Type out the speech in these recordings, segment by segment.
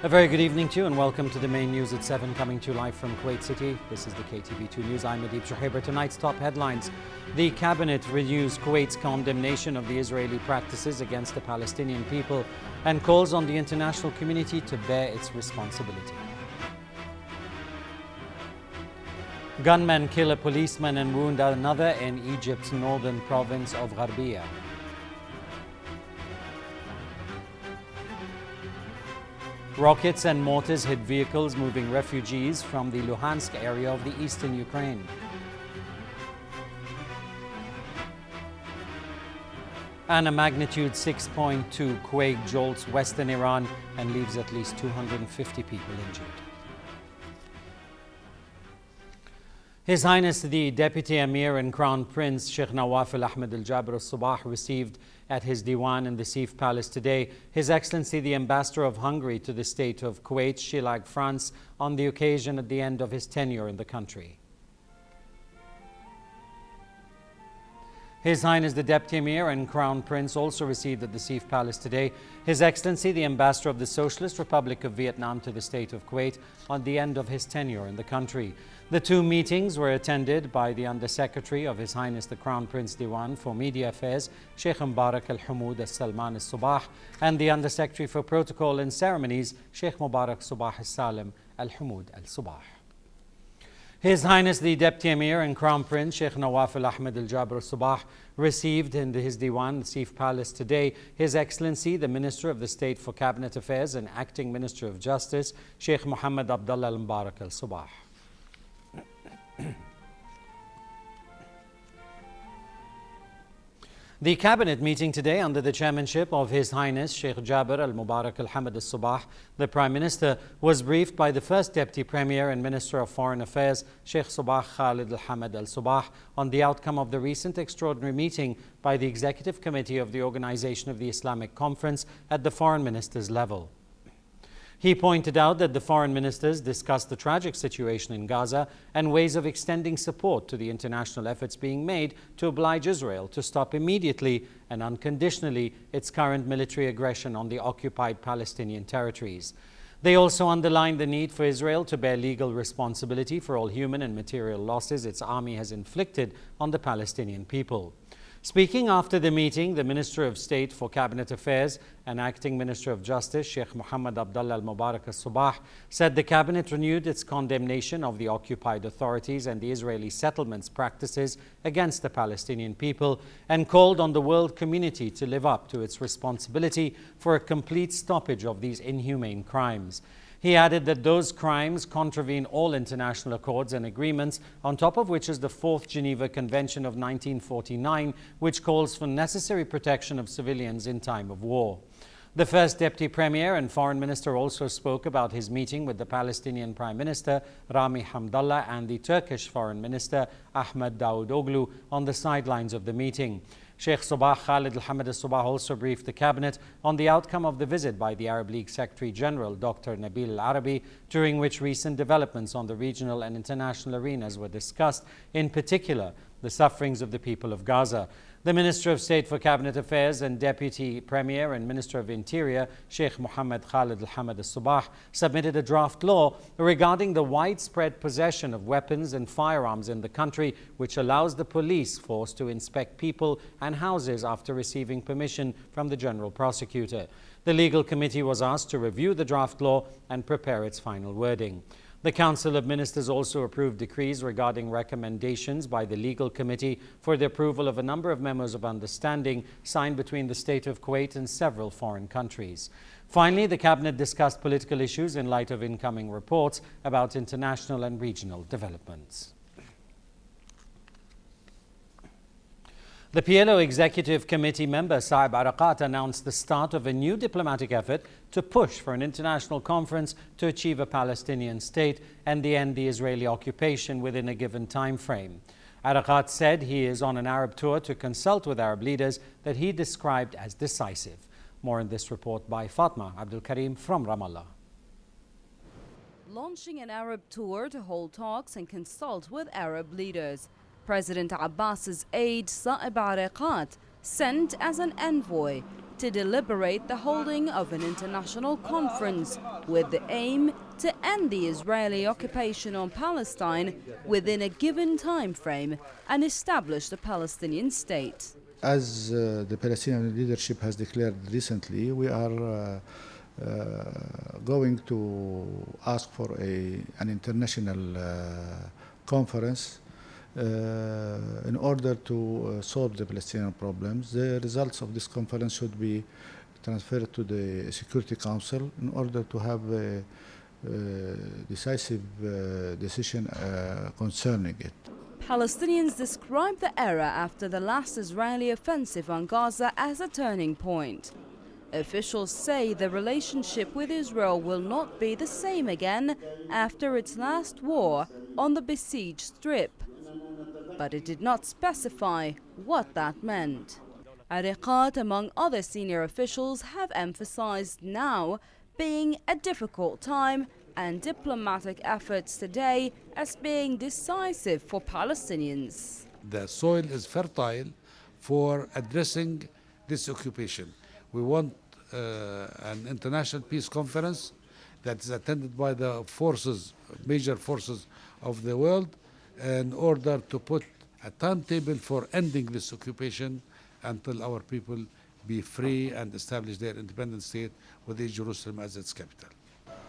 A very good evening to you and welcome to the main news at 7, coming to you live from Kuwait City. This is the KTV2 News. I'm Adib Shuhaiber. Tonight's top headlines. The cabinet renews Kuwait's condemnation of the Israeli practices against the Palestinian people and calls on the international community to bear its responsibility. Gunmen kill a policeman and wound another in Egypt's northern province of Gharbiya. Rockets and mortars hit vehicles moving refugees from the Luhansk area of the eastern Ukraine. And a magnitude 6.2 quake jolts western Iran and leaves at least 250 people injured. His Highness the Deputy Emir and Crown Prince Sheikh Nawaf Ahmed Al Jaber Al Sabah received at his Diwan in the Sif Palace today His Excellency the Ambassador of Hungary to the State of Kuwait, Shilag, France, on the occasion at the end of his tenure in the country. His Highness the Deputy Emir and Crown Prince also received at the Sif Palace today His Excellency the Ambassador of the Socialist Republic of Vietnam to the State of Kuwait on the end of his tenure in the country. The two meetings were attended by the Undersecretary of His Highness the Crown Prince Diwan for Media Affairs, Sheikh Mubarak Al-Hamoud Al-Salman Al-Subah, and the Undersecretary for Protocol and Ceremonies, Sheikh Mubarak Subah Al-Salim Al-Hamoud Al-Subah. His Highness the Deputy Emir and Crown Prince Sheikh Nawaf Ahmed Al Jaber Al Sabah received in his Diwan, the Sif Palace today, His Excellency the Minister of the State for Cabinet Affairs and Acting Minister of Justice, Sheikh Muhammad Abdullah Al Mubarak Al Subah. The cabinet meeting today under the chairmanship of His Highness Sheikh Jaber Al Mubarak Al Hamad Al Subah, the Prime Minister, was briefed by the First Deputy Premier and Minister of Foreign Affairs Sheikh Subah Khalid Al Hamad Al Subah on the outcome of the recent extraordinary meeting by the Executive Committee of the Organization of the Islamic Conference at the Foreign Ministers level. He pointed out that the foreign ministers discussed the tragic situation in Gaza and ways of extending support to the international efforts being made to oblige Israel to stop immediately and unconditionally its current military aggression on the occupied Palestinian territories. They also underlined the need for Israel to bear legal responsibility for all human and material losses its army has inflicted on the Palestinian people. Speaking after the meeting, the Minister of State for Cabinet Affairs and Acting Minister of Justice, Sheikh Muhammad Abdullah Al Mubarak Al Subah, said the cabinet renewed its condemnation of the occupied authorities and the Israeli settlements practices against the Palestinian people and called on the world community to live up to its responsibility for a complete stoppage of these inhumane crimes. He added that those crimes contravene all international accords and agreements, on top of which is the Fourth Geneva Convention of 1949, which calls for necessary protection of civilians in time of war. The First Deputy Premier and Foreign Minister also spoke about his meeting with the Palestinian Prime Minister Rami Hamdallah and the Turkish Foreign Minister Ahmed Davutoglu on the sidelines of the meeting. Sheikh Subah Khalid Al Hamad Al Subah also briefed the cabinet on the outcome of the visit by the Arab League Secretary General Dr. Nabil Al Arabi, during which recent developments on the regional and international arenas were discussed, in particular the sufferings of the people of Gaza. The Minister of State for Cabinet Affairs and Deputy Premier and Minister of Interior, Sheikh Muhammad Khalid Al Hamad Al Subah, submitted a draft law regarding the widespread possession of weapons and firearms in the country, which allows the police force to inspect people and houses after receiving permission from the General Prosecutor. The legal committee was asked to review the draft law and prepare its final wording. The Council of Ministers also approved decrees regarding recommendations by the Legal Committee for the approval of a number of memos of understanding signed between the State of Kuwait and several foreign countries. Finally, the Cabinet discussed political issues in light of incoming reports about international and regional developments. The PLO Executive Committee member Saeb Arakat announced the start of a new diplomatic effort to push for an international conference to achieve a Palestinian state and end the Israeli occupation within a given time frame. Arakat said he is on an Arab tour to consult with Arab leaders that he described as decisive. More in this report by Fatma Abdul Karim from Ramallah. Launching an Arab tour to hold talks and consult with Arab leaders, President Abbas's aide Saeb Arakat, sent as an envoy, to deliberate the holding of an international conference with the aim to end the Israeli occupation on Palestine within a given time frame and establish a Palestinian state. As the Palestinian leadership has declared recently, we are going to ask for an international conference in order to solve the Palestinian problems. The results of this conference should be transferred to the Security Council in order to have a decisive decision concerning it. Palestinians describe the era after the last Israeli offensive on Gaza as a turning point. Officials say the relationship with Israel will not be the same again after its last war on the besieged Strip. But it did not specify what that meant. Ariqat, among other senior officials, have emphasized now being a difficult time and diplomatic efforts today as being decisive for Palestinians. The soil is fertile for addressing this occupation. We want an international peace conference that is attended by the forces, major forces of the world, in order to put a timetable for ending this occupation until our people be free and establish their independent state with Jerusalem as its capital.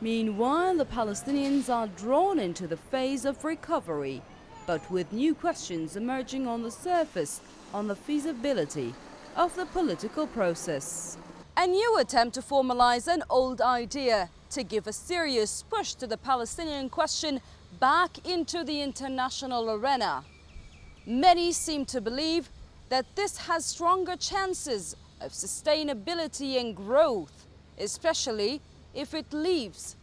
Meanwhile, the Palestinians are drawn into the phase of recovery, but with new questions emerging on the surface on the feasibility of the political process. A new attempt to formalize an old idea, to give a serious push to the Palestinian question back into the international arena. Many seem to believe that this has stronger chances of sustainability and growth, especially if it leaves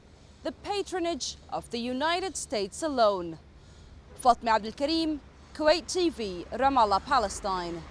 the patronage of the United States alone. Fatma Abdel Karim, Kuwait TV, Ramallah, Palestine.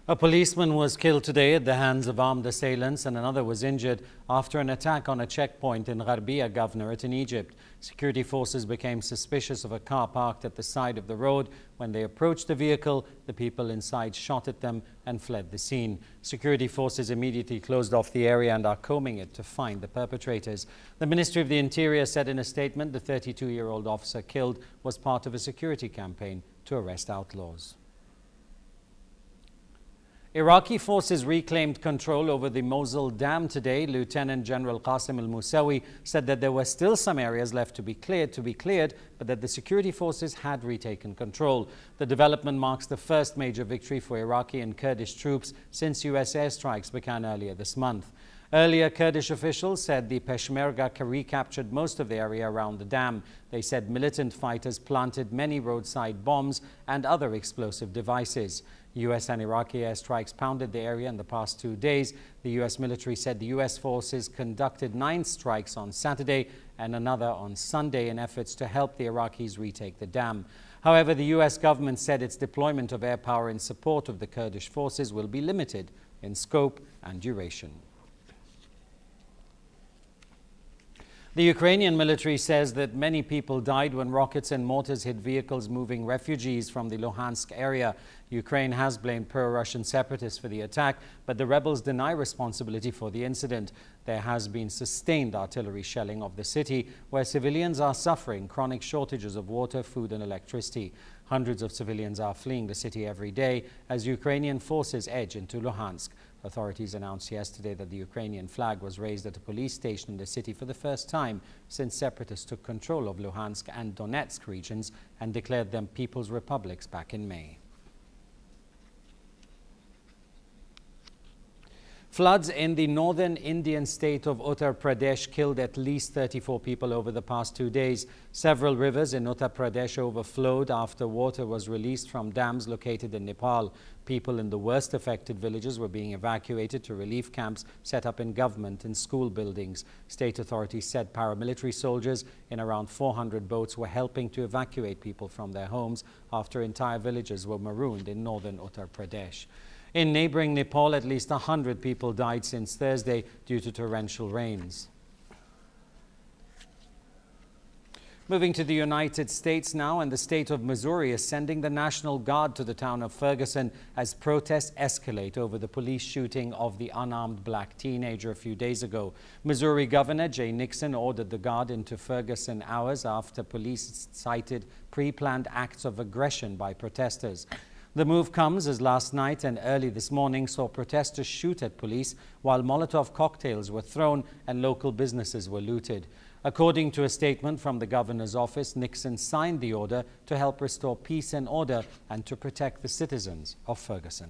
A policeman was killed today at the hands of armed assailants and another was injured after an attack on a checkpoint in Gharbiya Governorate in Egypt. Security forces became suspicious of a car parked at the side of the road. When they approached the vehicle, the people inside shot at them and fled the scene. Security forces immediately closed off the area and are combing it to find the perpetrators. The Ministry of the Interior said in a statement the 32-year-old officer killed was part of a security campaign to arrest outlaws. Iraqi forces reclaimed control over the Mosul Dam today. Lieutenant General Qasim al-Musawi said that there were still some areas left to be cleared, but that the security forces had retaken control. The development marks the first major victory for Iraqi and Kurdish troops since US airstrikes began earlier this month. Earlier, Kurdish officials said the Peshmerga recaptured most of the area around the dam. They said militant fighters planted many roadside bombs and other explosive devices. US and Iraqi airstrikes pounded the area in the past 2 days. The US military said the US forces conducted 9 strikes on Saturday and another on Sunday in efforts to help the Iraqis retake the dam. However, the US government said its deployment of air power in support of the Kurdish forces will be limited in scope and duration. The Ukrainian military says that many people died when rockets and mortars hit vehicles moving refugees from the Luhansk area. Ukraine has blamed pro-Russian separatists for the attack, but the rebels deny responsibility for the incident. There has been sustained artillery shelling of the city, where civilians are suffering chronic shortages of water, food and electricity. Hundreds of civilians are fleeing the city every day as Ukrainian forces edge into Luhansk. Authorities announced yesterday that the Ukrainian flag was raised at a police station in the city for the first time since separatists took control of Luhansk and Donetsk regions and declared them people's republics back in May. Floods in the northern Indian state of Uttar Pradesh killed at least 34 people over the past 2 days. Several rivers in Uttar Pradesh overflowed after water was released from dams located in Nepal. People in the worst affected villages were being evacuated to relief camps set up in government and school buildings. State authorities said paramilitary soldiers in around 400 boats were helping to evacuate people from their homes after entire villages were marooned in northern Uttar Pradesh. In neighboring Nepal, at least 100 people died since Thursday due to torrential rains. Moving to the United States now, and the state of Missouri is sending the National Guard to the town of Ferguson as protests escalate over the police shooting of the unarmed black teenager a few days ago. Missouri Governor Jay Nixon ordered the Guard into Ferguson hours after police cited pre-planned acts of aggression by protesters. The move comes as last night and early this morning saw protesters shoot at police while Molotov cocktails were thrown and local businesses were looted. According to a statement from the governor's office, Nixon signed the order to help restore peace and order and to protect the citizens of Ferguson.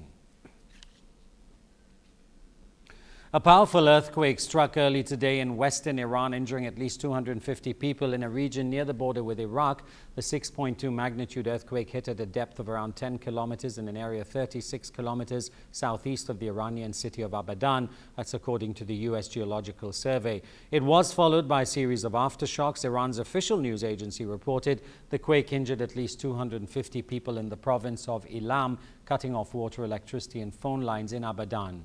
A powerful earthquake struck early today in western Iran, injuring at least 250 people in a region near the border with Iraq. The 6.2 magnitude earthquake hit at a depth of around 10 kilometers in an area 36 kilometers southeast of the Iranian city of Abadan. That's according to the U.S. Geological Survey. It was followed by a series of aftershocks. Iran's official news agency reported the quake injured at least 250 people in the province of Ilam, cutting off water, electricity and phone lines in Abadan.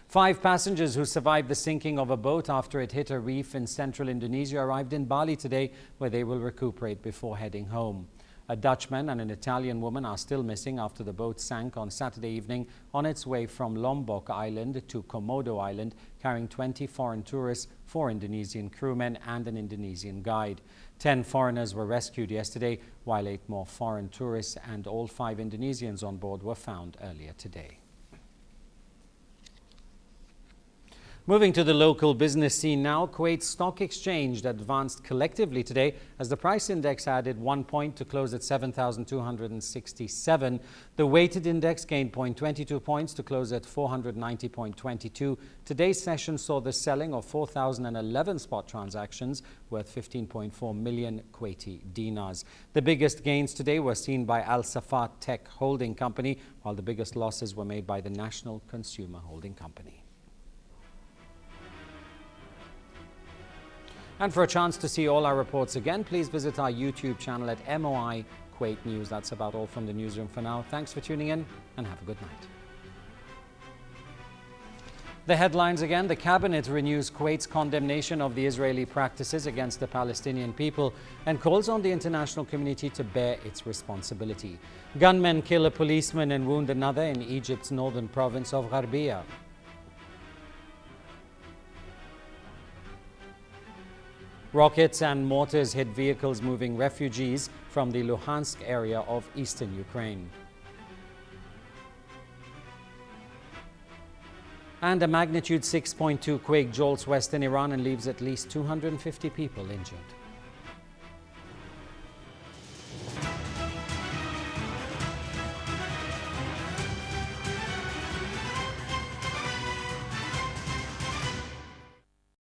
5 passengers who survived the sinking of a boat after it hit a reef in central Indonesia arrived in Bali today, where they will recuperate before heading home. A Dutchman and an Italian woman are still missing after the boat sank on Saturday evening on its way from Lombok Island to Komodo Island, carrying 20 foreign tourists, 4 Indonesian crewmen and an Indonesian guide. 10 foreigners were rescued yesterday, while 8 more foreign tourists and all 5 Indonesians on board were found earlier today. Moving to the local business scene now, Kuwait's stock exchange advanced collectively today as the price index added 1 point to close at 7,267. The weighted index gained 0.22 points to close at 490.22. Today's session saw the selling of 4,011 spot transactions worth 15.4 million Kuwaiti dinars. The biggest gains today were seen by Al Safat Tech Holding Company, while the biggest losses were made by the National Consumer Holding Company. And for a chance to see all our reports again, please visit our YouTube channel at MOI Kuwait News. That's about all from the newsroom for now. Thanks for tuning in and have a good night. The headlines again. The cabinet renews Kuwait's condemnation of the Israeli practices against the Palestinian people and calls on the international community to bear its responsibility. Gunmen kill a policeman and wound another in Egypt's northern province of Gharbiya. Rockets and mortars hit vehicles moving refugees from the Luhansk area of eastern Ukraine. And a magnitude 6.2 quake jolts western Iran and leaves at least 250 people injured.